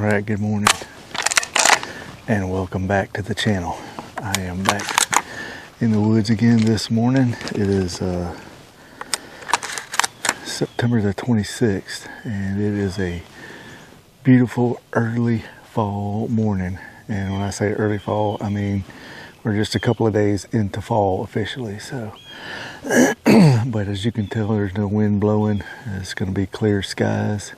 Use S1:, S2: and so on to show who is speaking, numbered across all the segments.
S1: Alright, good morning and welcome back to the channel. I am back in the woods again this morning. It is September the 26th and it is a beautiful early fall morning. And when I say early fall, I mean we're just a couple of days into fall officially. So, but as you can tell, there's no wind blowing. It's going to be clear skies.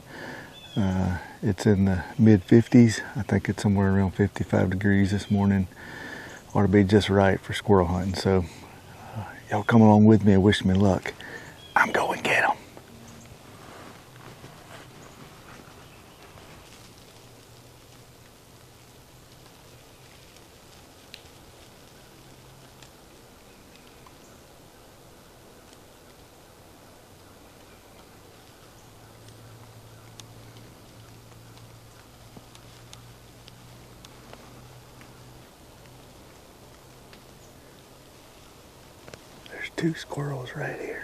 S1: It's in the mid 50s. I think it's somewhere around 55 degrees this morning. Ought to be just right for squirrel hunting. So y'all come along with me and wish me luck. I'm going get them. There's two squirrels right here.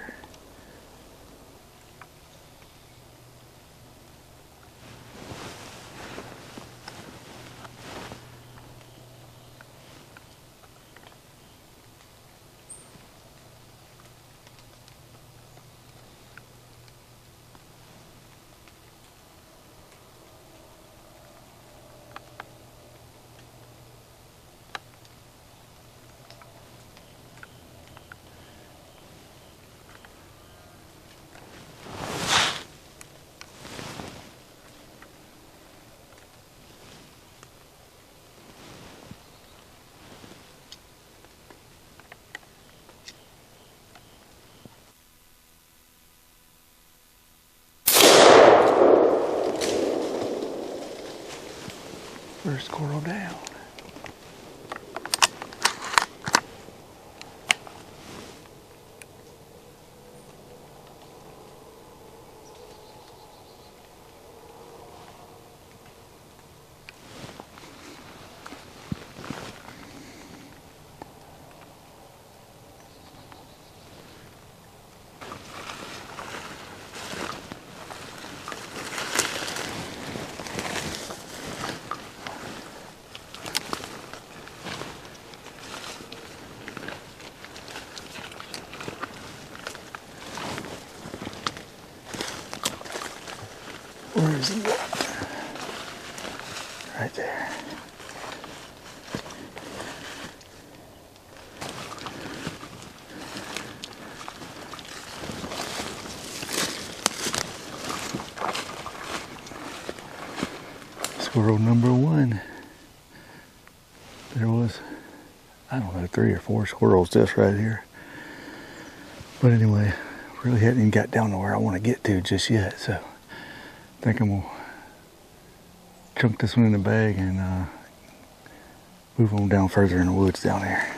S1: First squirrel down. Where is he? Right there. Squirrel number one. There was, I don't know, 3 or 4 squirrels just right here. But anyway, really hadn't even got down to where I want to get to just yet. So I think I'm going to chunk this one in the bag and move on down further in the woods down there.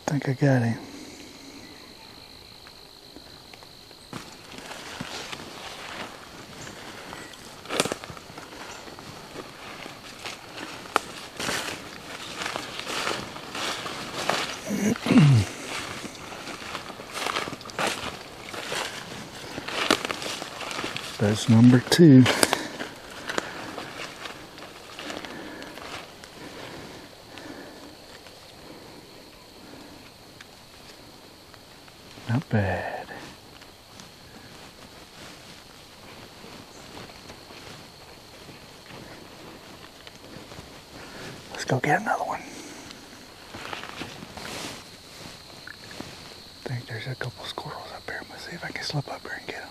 S1: I think I got him. That's number 2. Not bad. Let's go get another one. I think there's a couple squirrels up here. I'm gonna see if I can slip up here and get them.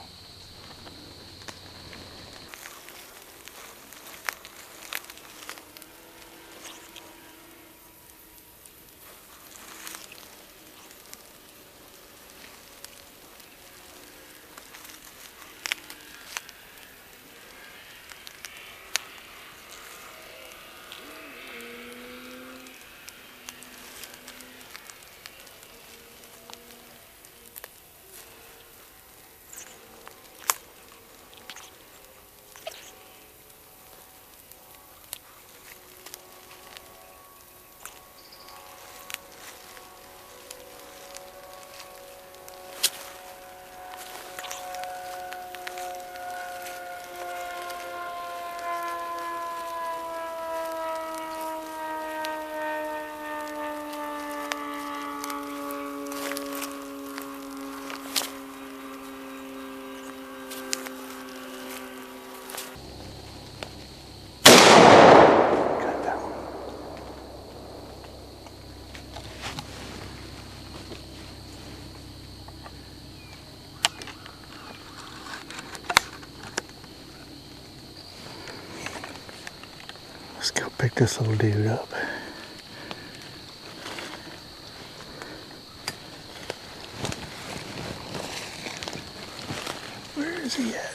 S1: Let's go pick this little dude up. Where is he at?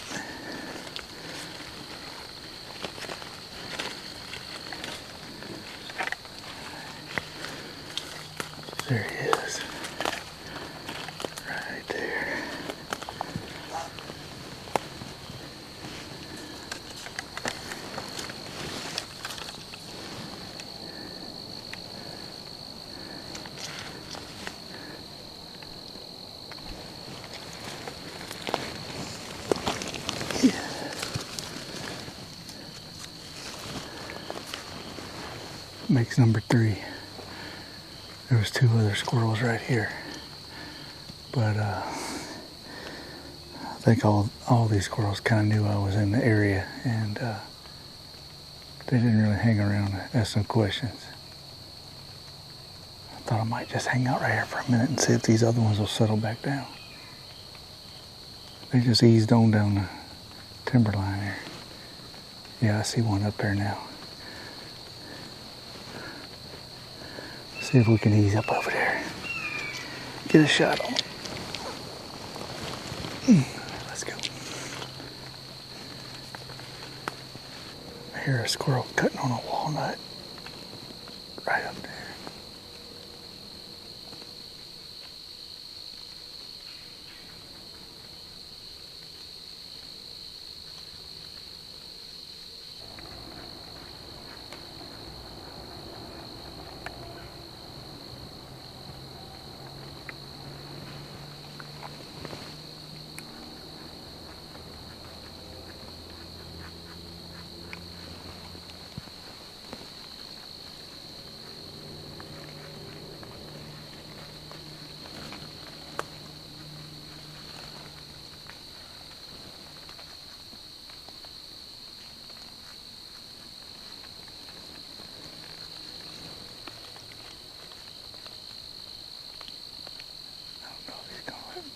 S1: There he is. Right there. Makes number 3. There was 2 other squirrels right here, but I think all these squirrels kind of knew I was in the area, and they didn't really hang around to ask some questions. I thought I might just hang out right here for a minute and see if these other ones will settle back down. They just eased on down the timberline here. Yeah, I see one up there now. See if we can ease up over there. Get a shot on him. Let's go. I hear a squirrel cutting on a walnut right up there.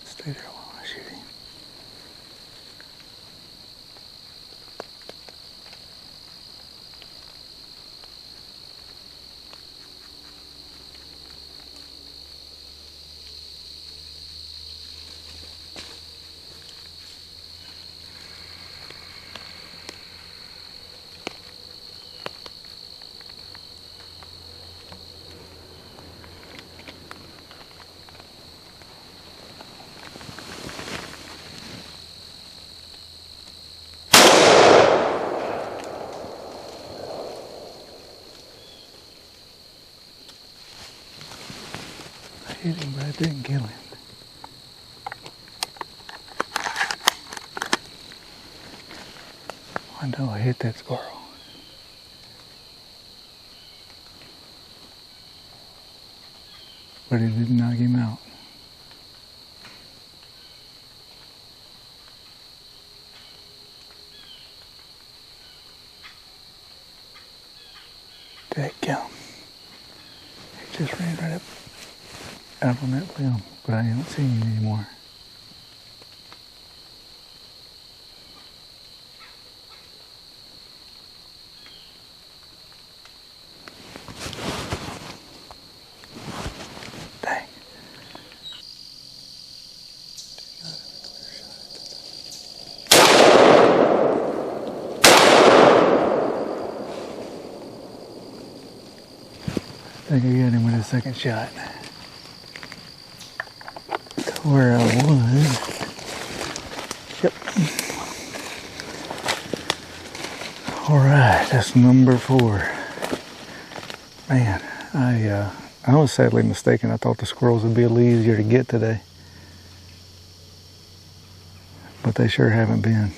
S1: Stay there while I shoot him. hit him, but I didn't kill him. I know I hit that squirrel. But it didn't knock him out. Dadgum. He just ran right up on that limb, but I haven't seen him anymore. Dang. I think I got him with a second shot. To where I was. Yep. Alright, that's number 4. Man, I was sadly mistaken. I thought the squirrels would be a little easier to get today. But they sure haven't been.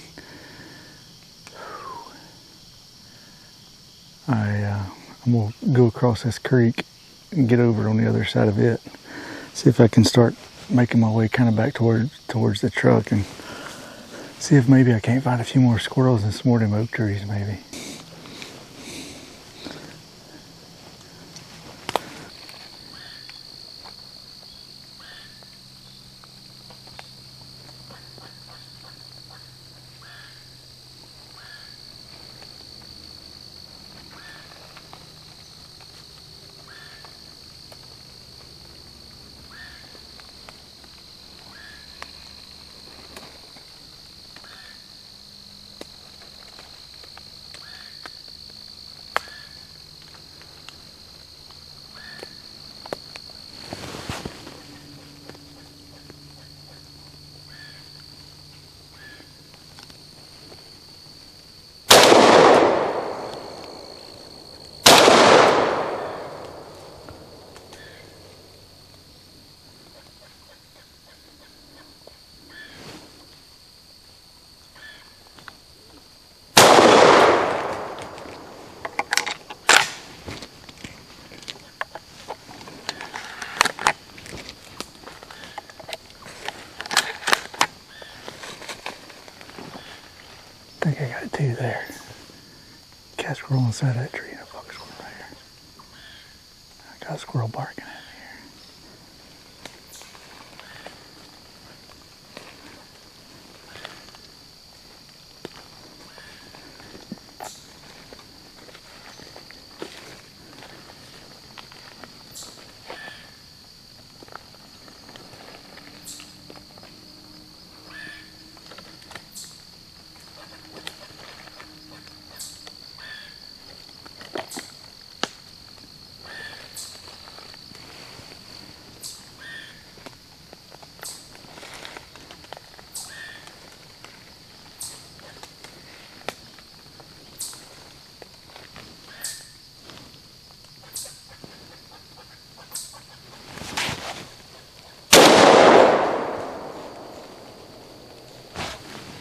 S1: I'm going to go across this creek and get over on the other side of it. See if I can start making my way kind of back towards the truck and see if maybe I can't find a few more squirrels and some more of them oak trees maybe. I think I got 2 there. Cat squirrel inside that tree and a buck squirrel right here. I got a squirrel barking at me here.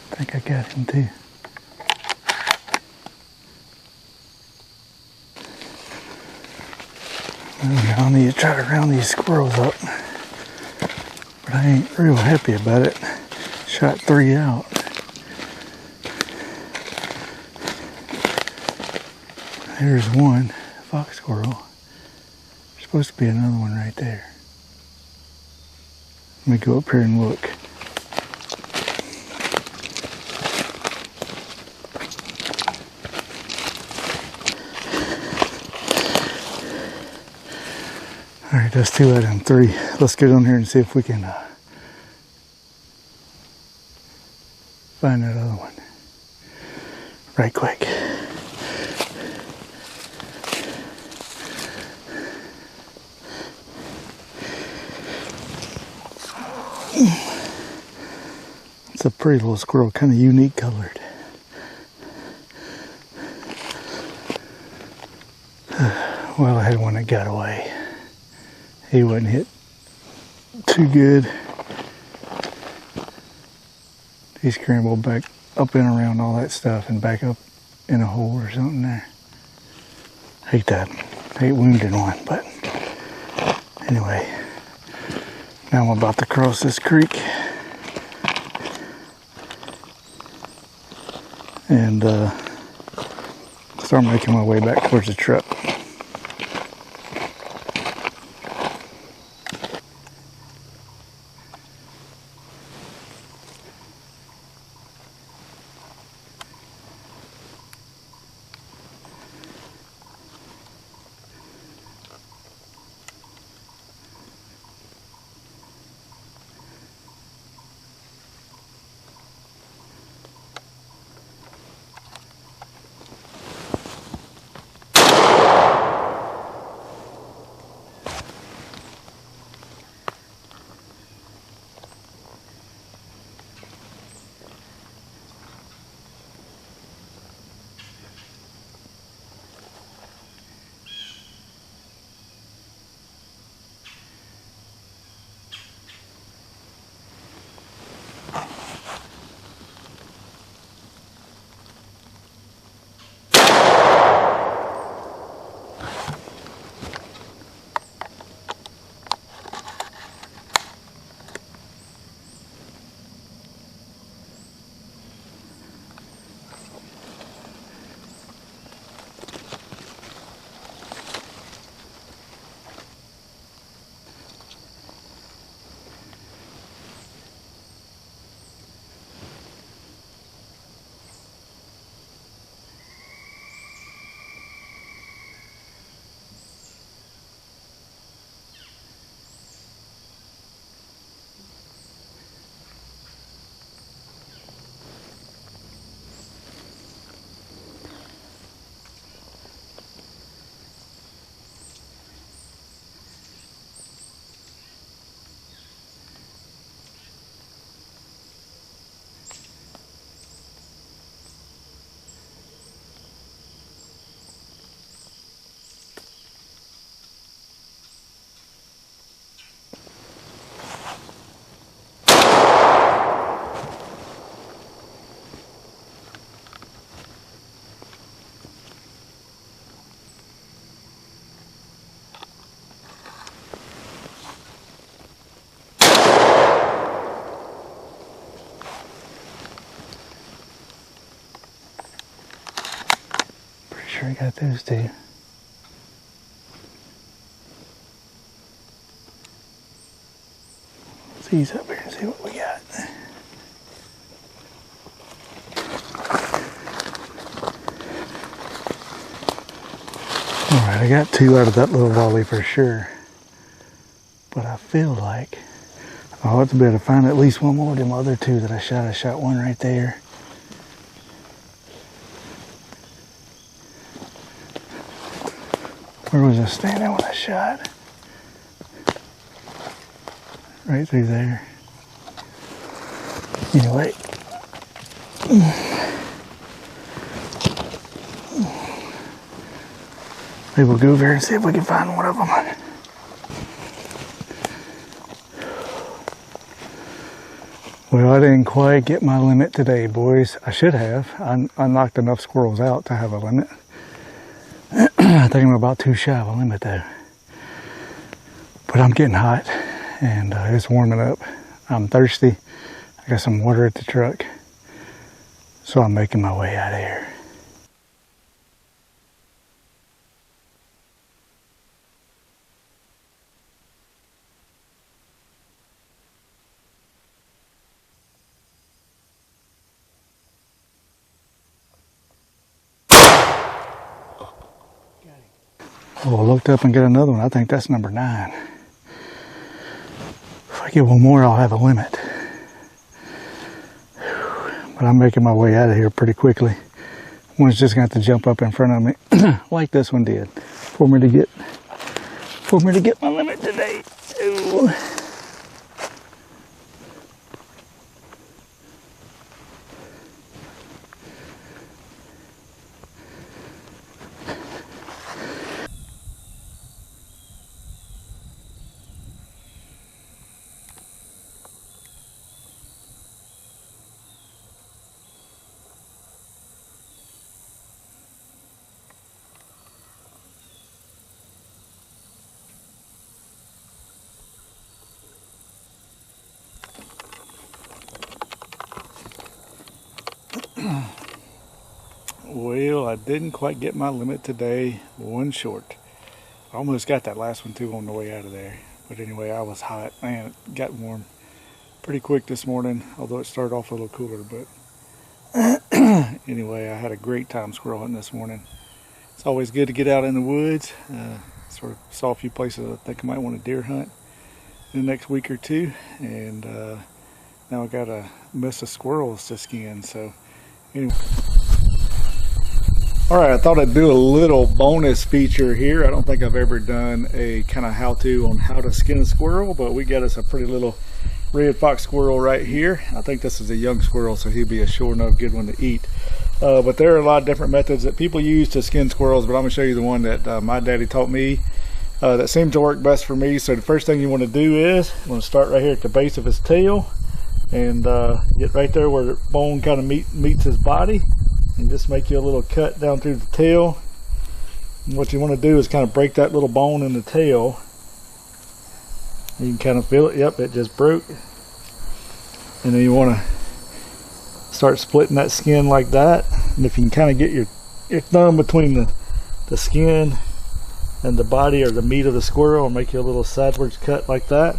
S1: I think I got him too. I'll need to try to round these squirrels up, but I ain't real happy about it. Shot 3 out. There's one fox squirrel. There's supposed to be another one right there. Let me go up here and look. All right, that's 2 out of 3. Let's get on here and see if we can find that other one right quick. It's a pretty little squirrel, kind of unique colored. Well, I had one that got away. He wasn't hit too good. He scrambled back up and around all that stuff and back up in a hole or something there. Hate that. Hate wounding one, but anyway. Now I'm about to cross this creek and start making my way back towards the truck. Sure I got those two. Let's ease up here and see what we got. Alright, I got two out of that little volley for sure. But I feel like I'll have to be able to find at least one more of them other two that I shot. I shot one right there. Where was I standing when I shot? Right through there. Anyway. Maybe we'll go over here and see if we can find one of them. Well, I didn't quite get my limit today, boys. I should have. I knocked enough squirrels out to have a limit. I think I'm about too shy of a limit though. But I'm getting hot and it's warming up. I'm thirsty. I got some water at the truck. So I'm making my way out of here. Oh, I looked up and got another one. I think that's number 9. If I get one more, I'll have a limit. But I'm making my way out of here pretty quickly. One's just going to have to jump up in front of me, like this one did, for me to get my limit today. Ooh. didn't quite get my limit today, one short. I almost got that last one too on the way out of there. But anyway, I was hot. Man, it got warm pretty quick this morning, although it started off a little cooler. But anyway, I had a great time squirrel hunting this morning. It's always good to get out in the woods. Sort of saw a few places I think I might want to deer hunt in the next week or two. And now I got a mess of squirrels to skin. So anyway. Alright, I thought I'd do a little bonus feature here. I don't think I've ever done a kind of how-to on how to skin a squirrel, but we got us a pretty little red fox squirrel right here. I think this is a young squirrel, so he'll be a sure enough good one to eat. But there are a lot of different methods that people use to skin squirrels, but I'm going to show you the one that my daddy taught me that seems to work best for me. So the first thing you want to do is, you want to start right here at the base of his tail and get right there where the bone kind of meets his body. And just make you a little cut down through the tail. And what you want to do is kind of break that little bone in the tail. You can kind of feel it. Yep, it just broke. And then you want to start splitting that skin like that. And if you can kind of get your thumb between the skin and the body or the meat of the squirrel and make you a little sideways cut like that.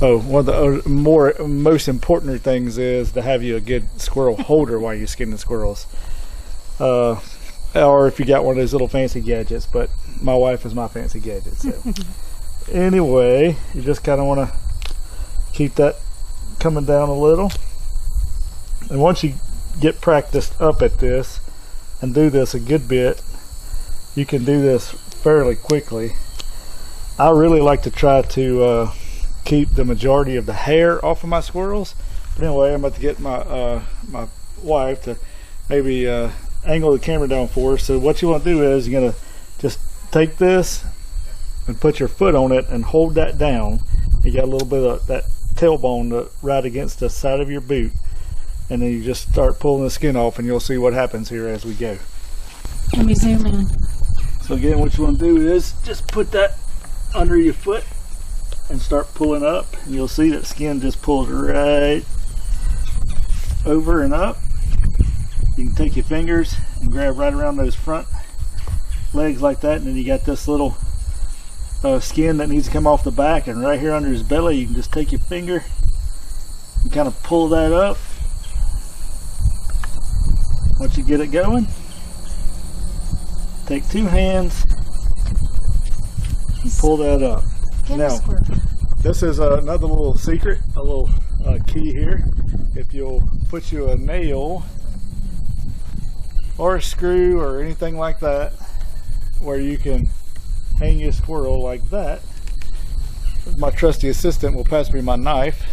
S1: Oh, one of the most important things is to have you a good squirrel holder while you're skinning squirrels. Or if you got one of those little fancy gadgets, but my wife is my fancy gadget. So anyway, you just kind of want to keep that coming down a little. And once you get practiced up at this and do this a good bit, you can do this fairly quickly. I really like to try to keep the majority of the hair off of my squirrels. But anyway, I'm about to get my my wife to maybe angle the camera down for us. So what you want to do is you're going to just take this and put your foot on it and hold that down. You got a little bit of that tailbone right against the side of your boot, and then you just start pulling the skin off, and you'll see what happens here as we go.
S2: Let me zoom in.
S1: So again, what you want to do is just put that under your foot and start pulling up, and you'll see that skin just pulls right over and up. You can take your fingers and grab right around those front legs like that, and then you got this little skin that needs to come off the back, and right here under his belly you can just take your finger and kind of pull that up. Once you get it going, take two hands, pull that up. Now, this is another little secret, a little key here. If you'll put you a nail or a screw or anything like that where you can hang your squirrel like that, my trusty assistant will pass me my knife.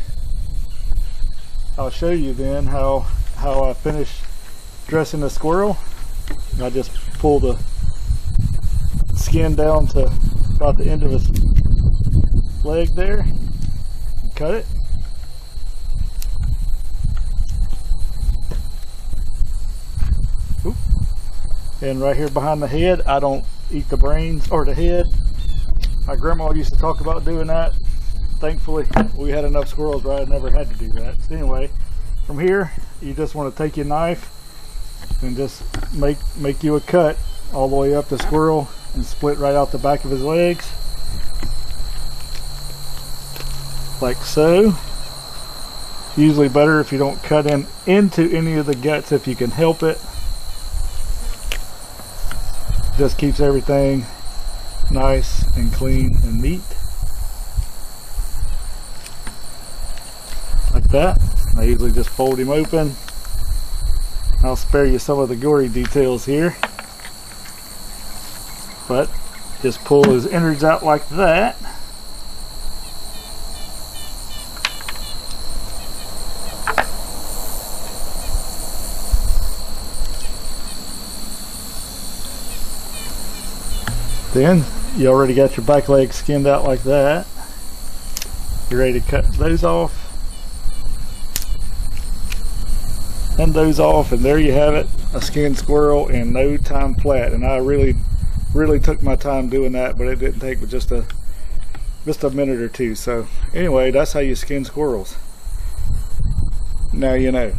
S1: I'll show you then how I finish dressing the squirrel. I just pull the skin down to about the end of his leg there and cut it. Oop. And right here behind the head, I don't eat the brains or the head. My grandma used to talk about doing that. Thankfully we had enough squirrels where I never had to do that. So anyway, from here you just want to take your knife and just make you a cut all the way up the squirrel and split right out the back of his legs like so. It's usually better if you don't cut into any of the guts if you can help it. Just keeps everything nice and clean and neat like that. I usually just fold him open. I'll spare you some of the gory details here, but just pull his innards out like that. Then you already got your back legs skinned out like that. You're ready to cut those off and those off, and there you have it, a skinned squirrel in no time flat. And I really took my time doing that, but it didn't take but just a minute or two. So anyway, that's how you skin squirrels. Now you know.